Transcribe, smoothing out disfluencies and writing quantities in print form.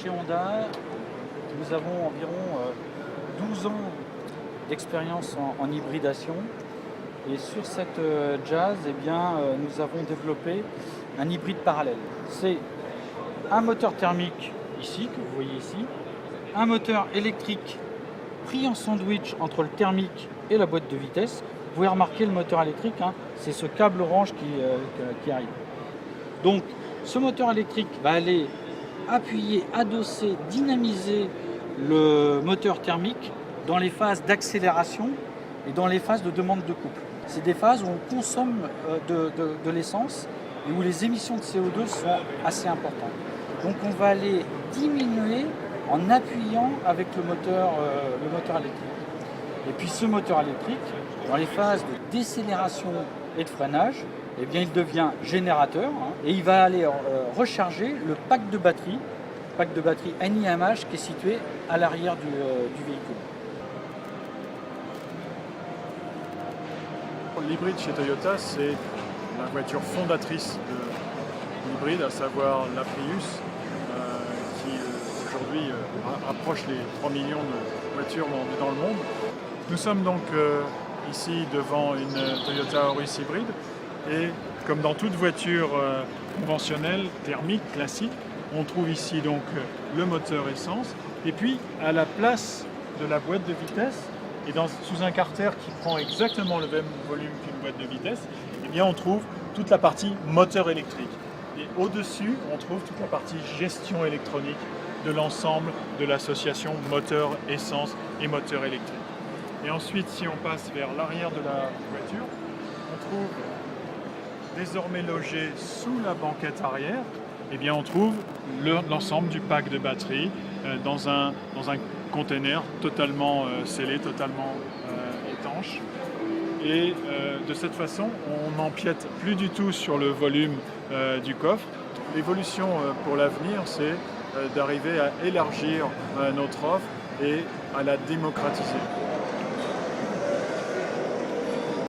chez Honda, nous avons environ 12 ans d'expérience en hybridation. Et sur cette Jazz, nous avons développé un hybride parallèle. C'est un moteur thermique ici, que vous voyez ici, un moteur électrique pris en sandwich entre le thermique et la boîte de vitesse. Vous pouvez remarquer le moteur électrique, c'est ce câble orange qui arrive. Donc ce moteur électrique va aller appuyer, adosser, dynamiser le moteur thermique dans les phases d'accélération et dans les phases de demande de couple. C'est des phases où on consomme de l'essence et où les émissions de CO2 sont assez importantes. Donc on va aller diminuer en appuyant avec le moteur électrique. Et puis ce moteur électrique, dans les phases de décélération et de freinage, il devient générateur et il va aller recharger le pack de batterie NiMH qui est situé à l'arrière du véhicule. L'hybride chez Toyota, c'est la voiture fondatrice de l'hybride, à savoir la Prius, qui aujourd'hui approche les 3 millions de voitures dans le monde. Nous sommes donc ici devant une Toyota Auris hybride et comme dans toute voiture conventionnelle, thermique, classique, on trouve ici donc le moteur essence et puis à la place de la boîte de vitesse et sous un carter qui prend exactement le même volume qu'une boîte de vitesse, on trouve toute la partie moteur électrique. Et au-dessus, on trouve toute la partie gestion électronique de l'ensemble de l'association moteur essence et moteur électrique. Et ensuite, si on passe vers l'arrière de la voiture, on trouve désormais logé sous la banquette arrière, on trouve l'ensemble du pack de batterie dans un container totalement scellé, totalement étanche. Et de cette façon, on n'empiète plus du tout sur le volume du coffre. L'évolution pour l'avenir, c'est d'arriver à élargir notre offre et à la démocratiser.